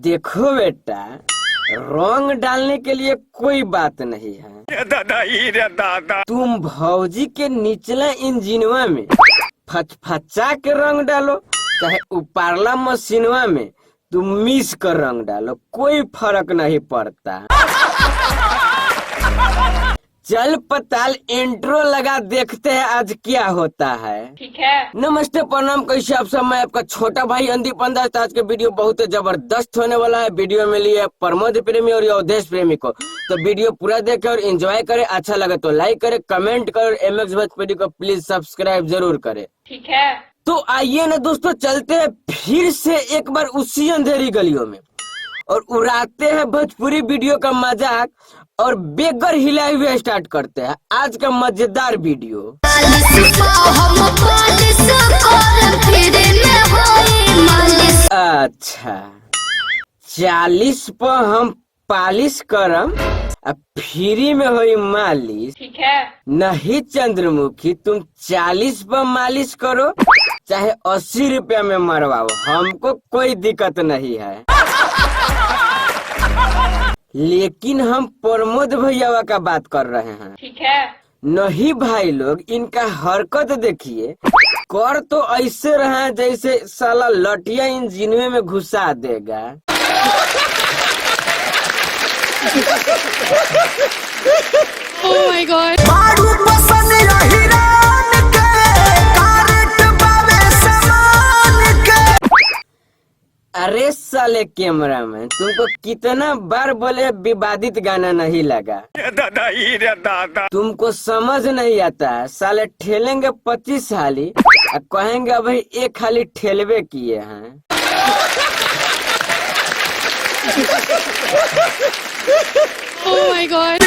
देखो बेटा, रंग डालने के लिए कोई बात नहीं है। दादा तुम भौजी के निचला इंजिनवा में फचफचा के रंग डालो, चाहे ऊपरला मशीनवा में तुम मिस कर रंग डालो, कोई फर्क नहीं पड़ता। चल पताल इंट्रो लगा, देखते हैं आज क्या होता है। ठीक है। नमस्ते, प्रणाम, कैसे आप सब। मैं आपका छोटा भाई अंदीप अंदाज। आज के वीडियो बहुत जबरदस्त होने वाला है। वीडियो में लिए प्रमोद प्रेमी और अवधेश प्रेमी को, तो वीडियो पूरा देखे और एंजॉय करे। अच्छा लगे तो लाइक करे, कमेंट करे और MX भोजपुरी को प्लीज सब्सक्राइब जरूर करे। ठीक है। तो आइए ना दोस्तों, चलते हैं फिर से एक बार उसी अंधेरी गलियों में और उड़ाते हैं भोजपुरी वीडियो का मजाक और बेगर हिलाए हुए स्टार्ट करते हैं आज का मजेदार वीडियो। अच्छा, 40 पर हम पालिश करम, फ्री में हुई मालिश। ठीक है। नहीं चंद्रमुखी, तुम 40 पर मालिश करो चाहे 80 रुपया में मरवाओ, हमको कोई दिक्कत नहीं है। लेकिन हम प्रमोद भैया का बात कर रहे हैं। ठीक है। नहीं भाई लोग, इनका हरकत देखिए, कर तो ऐसे रहे जैसे साला लटिया इंजिनवे में घुसा देगा। Oh my God। अरे साले कैमरामैन, तुमको कितना बार बोले विवादित गाना नहीं लगा। दादा तुमको समझ नहीं आता है। साले ठेलेंगे 25 हाली और कहेंगे भाई एक हाली ठेलवे किए हैं। Oh my God।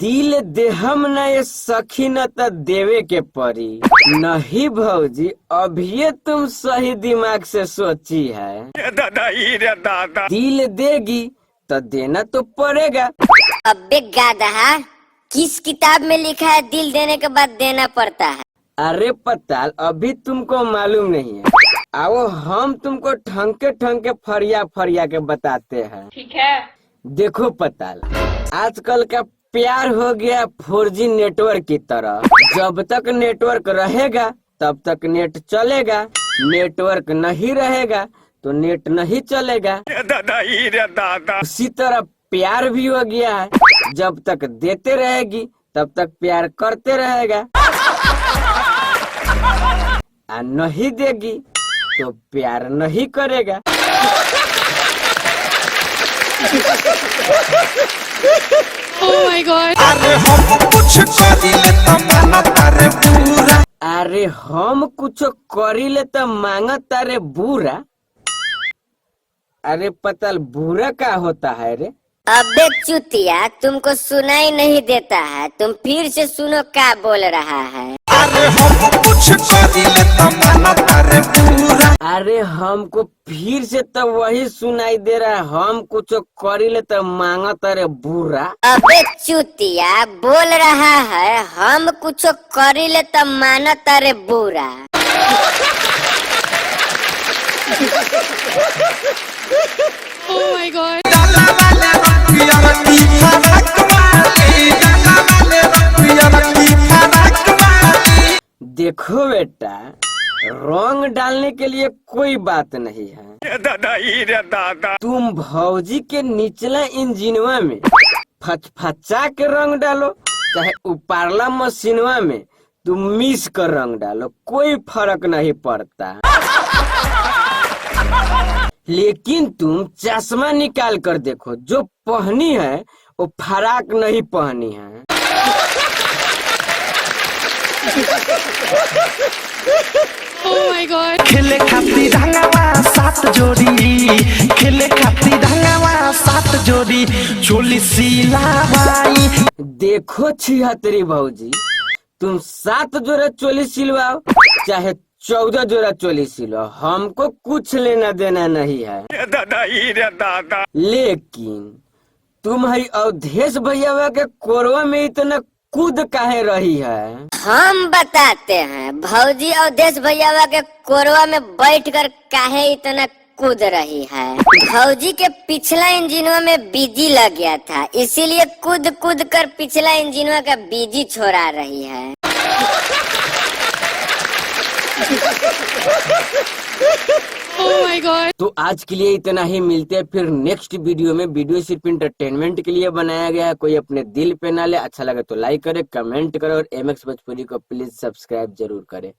दिल देहम न ये सखी न त देवे के परी। नहीं भौजी, अभी तुम सही दिमाग से सोची है। दादा दिल देगी तो देना तो पड़ेगा। अबे गाधा, किस किताब में लिखा है दिल देने के बाद देना पड़ता है? अरे पताल, अभी तुमको मालूम नहीं है। आओ हम तुमको ठंके ठंके फरिया फरिया के बताते हैं। ठीक है। देखो पताल, आजकल का प्यार हो गया 4G नेटवर्क की तरह। जब तक नेटवर्क रहेगा तब तक नेट चलेगा, नेटवर्क नहीं रहेगा तो नेट नहीं चलेगा। दादा उसी तरह प्यार भी हो गया है, जब तक देते रहेगी तब तक प्यार करते रहेगा, और नहीं देगी तो प्यार नहीं करेगा। Oh my God। अरे हम कुछ करिले तो मांगत तारे बुरा। अरे पताल, बुरा क्या होता है रे? अबे चुतिया, तुमको सुनाई नहीं देता है, तुम फिर से सुनो क्या बोल रहा है। अरे हम कुछ करिले तो मांगत तारे बुरा। अरे हमको फिर से तो वही सुनाई दे रहा है, हम कुछ करिले तो मांगत तारे बुरा। अबे चुतिया, बोल रहा है हम कुछ करिले तो मानत तारे बुरा। Oh my God। देखो बेटा, रंग डालने के लिए कोई बात नहीं है। दादा तुम भौजी के निचला इंजिनवा में फचफचा के रंग डालो, चाहे ऊपरला मशीनवा में तुम मिस कर रंग डालो, कोई फर्क नहीं पड़ता। लेकिन तुम चश्मा निकाल कर देखो, जो पहनी है वो फराक नहीं पहनी है। Oh my God। खेले खाती ढंगावा 7 जोड़ी, खेले खाती ढंगावा 7 जोड़ी, चोली सिलावाई। देखो 76 भौजी, तुम 7 जोड़ा चोली सिलवाओ चाहे 14 जोड़ा चोली सिलो, हमको कुछ लेना देना नहीं है। दादा लेकिन तुम है अवधेश भैया के कोरवा में इतना कूद काहे रही है? हम बताते हैं। भौजी अवधेश भैया के कोरवा में बैठकर काहे इतना कूद रही है। भौजी के पिछला इंजिनवा में बीजी लग गया था, इसीलिए कूद कूद कर पिछला इंजिनवा का बीजी छोड़ा रही है। Oh my God. तो आज के लिए इतना ही, मिलते हैं फिर नेक्स्ट वीडियो में। वीडियो सिर्फ इंटरटेनमेंट के लिए बनाया गया है, कोई अपने दिल पे ना ले। अच्छा लगे तो लाइक करे, कमेंट करे और MX भोजपुरी को प्लीज सब्सक्राइब जरूर करे।